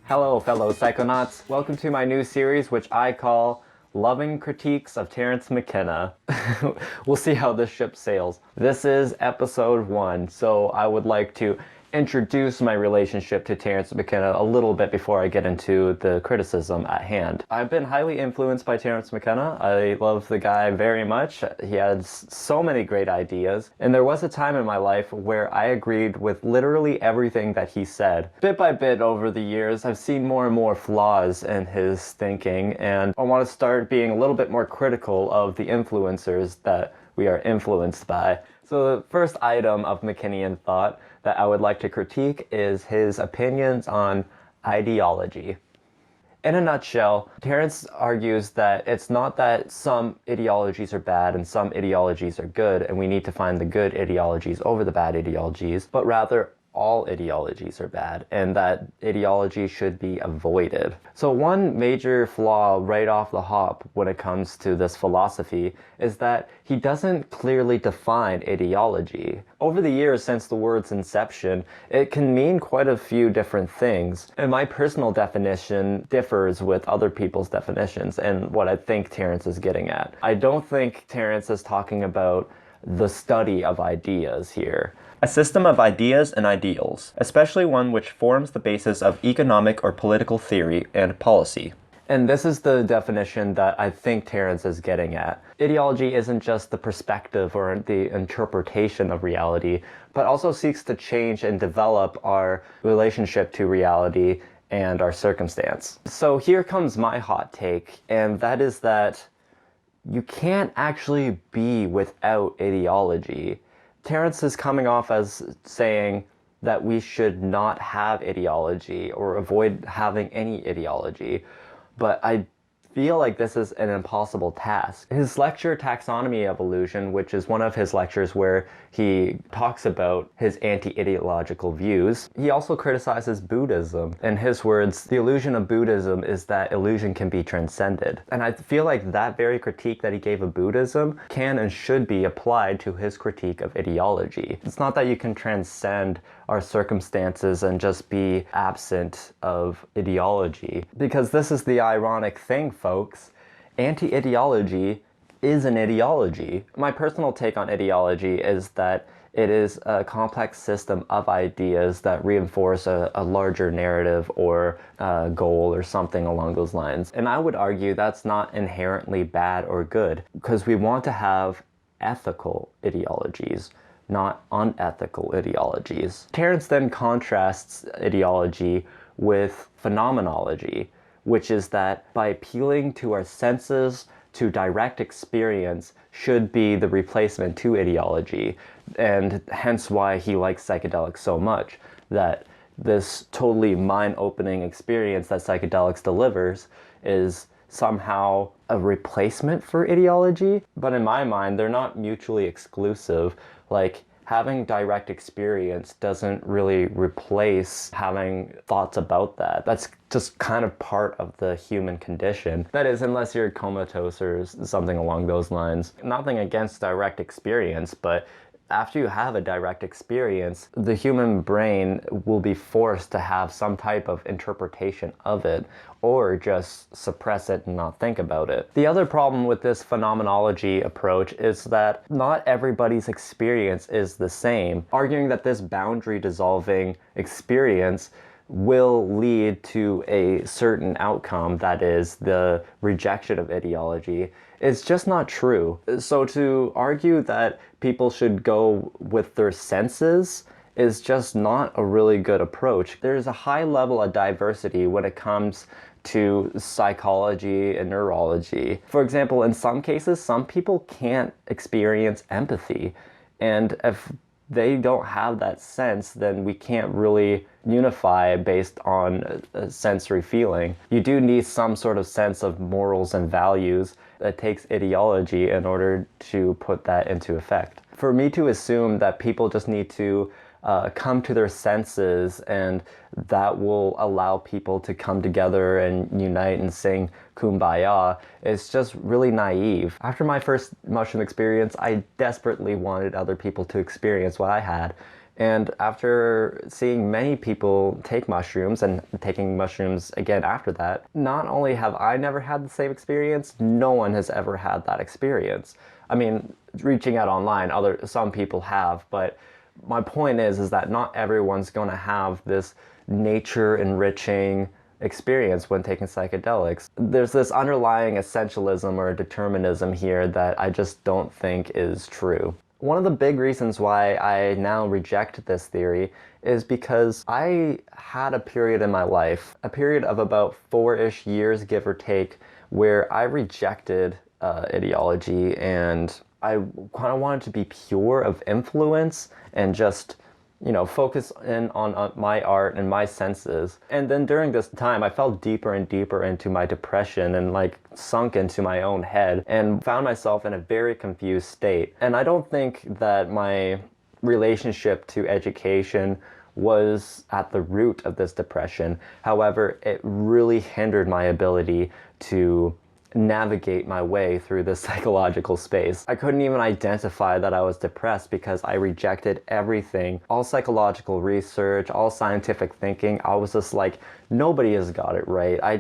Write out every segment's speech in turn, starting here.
Hello, fellow Psychonauts. Welcome to my new series, which I call Loving Critiques of Terence McKenna. We'll see how this ship sails. This is episode 1, so I would like to introduce my relationship to Terence McKenna a little bit before I get into the criticism at hand. I've been highly influenced by Terence McKenna. I love the guy very much. He has so many great ideas, and there was a time in my life where I agreed with literally everything that he said. Bit by bit over the years, I've seen more and more flaws in his thinking, and I want to start being a little bit more critical of the influencers that we are influenced by. So the first item of McKennian thought that I would like to critique is his opinions on ideology. In a nutshell, Terence argues that it's not that some ideologies are bad and some ideologies are good, and we need to find the good ideologies over the bad ideologies, but rather all ideologies are bad, and that ideology should be avoided. So one major flaw right off the hop when it comes to this philosophy is that he doesn't clearly define ideology. Over the years since the word's inception, it can mean quite a few different things, and my personal definition differs with other people's definitions and what I think Terence is getting at. I don't think Terence is talking about the study of ideas here. A system of ideas and ideals, especially one which forms the basis of economic or political theory and policy. And this is the definition that I think Terence is getting at. Ideology isn't just the perspective or the interpretation of reality, but also seeks to change and develop our relationship to reality and our circumstance. So here comes my hot take, and that is that you can't actually be without ideology. Terence is coming off as saying that we should not have ideology or avoid having any ideology, but I feel like this is an impossible task. His lecture, Taxonomy of Illusion, which is one of his lectures where he talks about his anti-ideological views, he also criticizes Buddhism. In his words, the illusion of Buddhism is that illusion can be transcended. And I feel like that very critique that he gave of Buddhism can and should be applied to his critique of ideology. It's not that you can transcend our circumstances and just be absent of ideology. Because this is the ironic thing, folks. Anti-ideology is an ideology. My personal take on ideology is that it is a complex system of ideas that reinforce a larger narrative or a goal or something along those lines. And I would argue that's not inherently bad or good, because we want to have ethical ideologies, not unethical ideologies. Terence then contrasts ideology with phenomenology, which is that by appealing to our senses, to direct experience, should be the replacement to ideology, and hence why he likes psychedelics so much, that this totally mind-opening experience that psychedelics delivers is somehow a replacement for ideology. But in my mind, they're not mutually exclusive. Like, having direct experience doesn't really replace having thoughts about that. That's just kind of part of the human condition. That is, unless you're comatose or something along those lines. Nothing against direct experience, but after you have a direct experience, the human brain will be forced to have some type of interpretation of it, or just suppress it and not think about it. The other problem with this phenomenology approach is that not everybody's experience is the same. Arguing that this boundary dissolving experience will lead to a certain outcome, that is the rejection of ideology, is just not true. So to argue that people should go with their senses is just not a really good approach. There's a high level of diversity when it comes to psychology and neurology. For example, in some cases, some people can't experience empathy, and if they don't have that sense, then we can't really unify based on a sensory feeling. You do need some sort of sense of morals and values. That takes ideology in order to put that into effect. For me to assume that people just need to come to their senses and that will allow people to come together and unite and sing Kumbaya is just really naive. After my first mushroom experience, I desperately wanted other people to experience what I had, And after seeing many people take mushrooms and taking mushrooms again after that, not only have I never had the same experience, no one has ever had that experience. I mean, reaching out online, some people have, but my point is that not everyone's going to have this nature enriching experience when taking psychedelics. There's this underlying essentialism or determinism here that I just don't think is true. One of the big reasons why I now reject this theory is because I had a period in my life, a period of about 4-ish years, give or take, where I rejected ideology, and I kind of wanted to be pure of influence and just, focus in on my art and my senses. And then during this time, I fell deeper and deeper into my depression and sunk into my own head and found myself in a very confused state. And I don't think that my relationship to education was at the root of this depression. However, it really hindered my ability to navigate my way through this psychological space. I couldn't even identify that I was depressed because I rejected everything, all psychological research, all scientific thinking. I was just like, nobody has got it right. I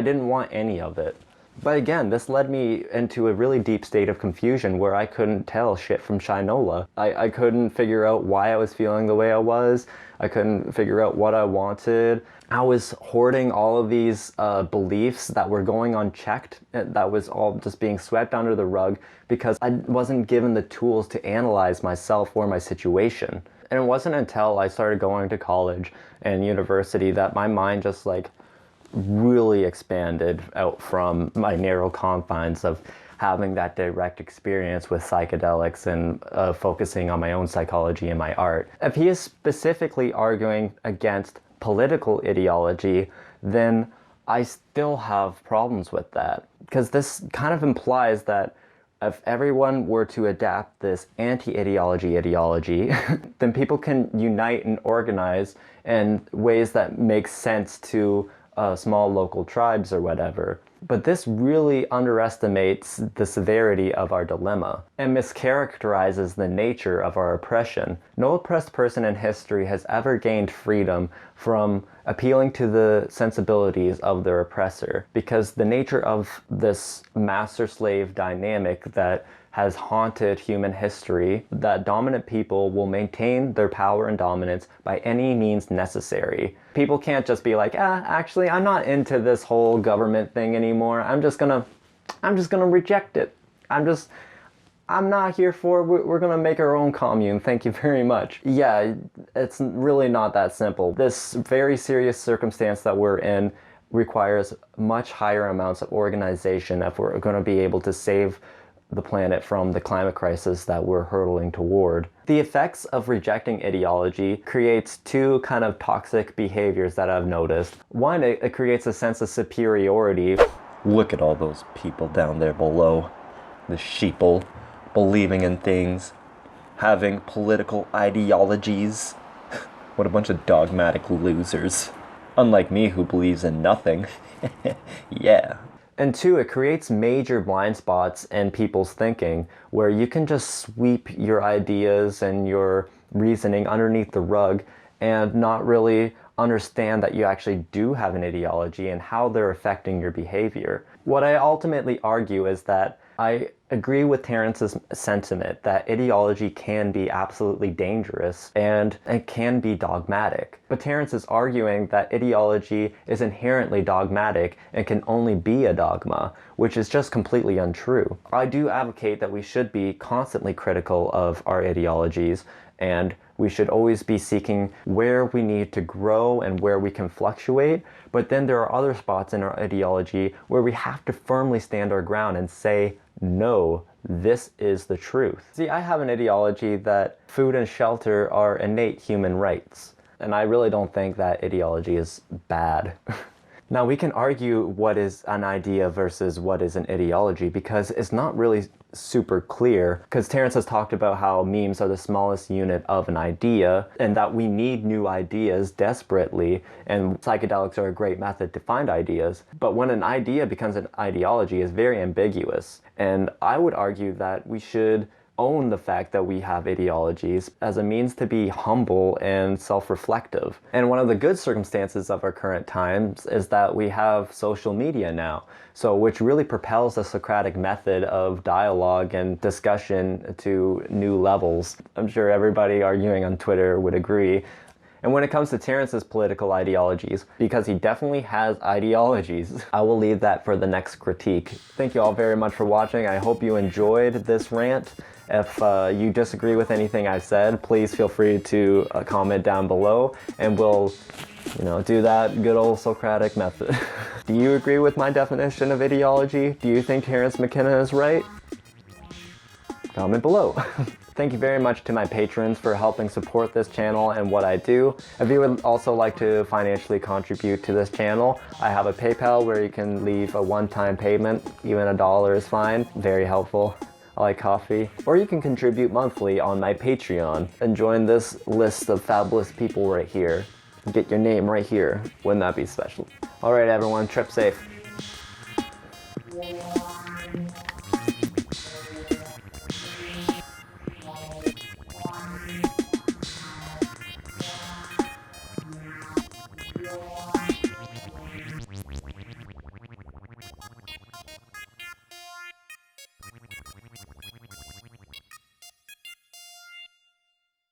didn't want any of it. But again, this led me into a really deep state of confusion where I couldn't tell shit from shinola. I couldn't figure out why I was feeling the way I was. I couldn't figure out what I wanted. I was hoarding all of these beliefs that were going unchecked. That was all just being swept under the rug because I wasn't given the tools to analyze myself or my situation. And it wasn't until I started going to college and university that my mind just really expanded out from my narrow confines of having that direct experience with psychedelics and focusing on my own psychology and my art. If he is specifically arguing against political ideology, then I still have problems with that. Because this kind of implies that if everyone were to adapt this anti-ideology, then people can unite and organize in ways that make sense to small local tribes or whatever. But this really underestimates the severity of our dilemma and mischaracterizes the nature of our oppression. No oppressed person in history has ever gained freedom from appealing to the sensibilities of their oppressor, because the nature of this master-slave dynamic that has haunted human history, that dominant people will maintain their power and dominance by any means necessary. People can't just be like, actually, I'm not into this whole government thing anymore. I'm just gonna reject it. I'm not here for it. We're gonna make our own commune. Thank you very much. Yeah, it's really not that simple. This very serious circumstance that we're in requires much higher amounts of organization if we're gonna be able to save the planet from the climate crisis that we're hurtling toward. The effects of rejecting ideology creates two kind of toxic behaviors that I've noticed. One, it creates a sense of superiority. Look at all those people down there below. The sheeple, believing in things, having political ideologies. What a bunch of dogmatic losers. Unlike me, who believes in nothing. Yeah. And two, it creates major blind spots in people's thinking where you can just sweep your ideas and your reasoning underneath the rug and not really understand that you actually do have an ideology and how they're affecting your behavior. What I ultimately argue is that I agree with Terence's sentiment that ideology can be absolutely dangerous and it can be dogmatic. But Terence is arguing that ideology is inherently dogmatic and can only be a dogma, which is just completely untrue. I do advocate that we should be constantly critical of our ideologies, and we should always be seeking where we need to grow and where we can fluctuate. But then there are other spots in our ideology where we have to firmly stand our ground and say, no, this is the truth. See, I have an ideology that food and shelter are innate human rights, and I really don't think that ideology is bad. Now, we can argue what is an idea versus what is an ideology because it's not really super clear, because Terence has talked about how memes are the smallest unit of an idea and that we need new ideas desperately, and psychedelics are a great method to find ideas. But when an idea becomes an ideology, it's very ambiguous. And I would argue that we should own the fact that we have ideologies as a means to be humble and self-reflective. And one of the good circumstances of our current times is that we have social media now, so which really propels the Socratic method of dialogue and discussion to new levels. I'm sure everybody arguing on Twitter would agree. And when it comes to Terence's political ideologies, because he definitely has ideologies, I will leave that for the next critique. Thank you all very much for watching. I hope you enjoyed this rant. If you disagree with anything I've said, please feel free to comment down below, and we'll, do that good old Socratic method. Do you agree with my definition of ideology? Do you think Terence McKenna is right? Comment below. Thank you very much to my patrons for helping support this channel and what I do. If you would also like to financially contribute to this channel, I have a PayPal where you can leave a one-time payment. Even $1 is fine. Very helpful. I like coffee. Or you can contribute monthly on my Patreon and join this list of fabulous people right here. Get your name right here. Wouldn't that be special? Alright everyone, trip safe.